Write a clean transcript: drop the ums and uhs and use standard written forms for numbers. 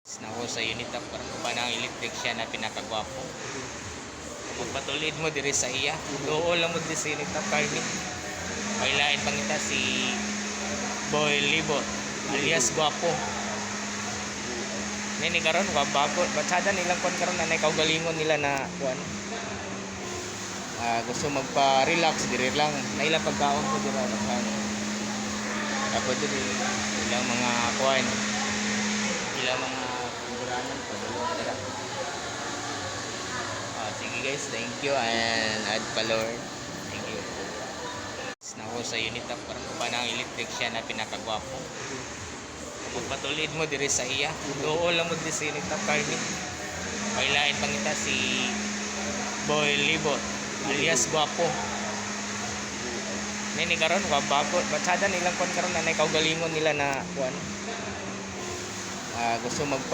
Nako sa Unitap karon ko ba ng electric siya na pinakagwapo. Magpatulid mo diri sa iya. Duo lang mo diri sa Unitap Carmi. Pailain pangita si Boy Libot alias Gwapo. Nini karon wa bago batsada nilang kon karon na kaugalingon nila na kuan. Gusto magpa-relax diri lang. Naila pagkaon ko dira kan. Tapos diri ilang mga kuan. Ilang mga paguranan padulong dira. Sige guys, thank you and add follower. Thank you. Nako sa Unitap karon ko ba ng electric siya na pinakagwapo. Magpatulid mo diri sa iya. Duo lang mo diri sa Unitap Carmi. Pailain pangita si Boy Libot alias Gwapo. Nini karon wa bago batsada nilang kon karon na kaugalingon nila na kuan. Gusto magpa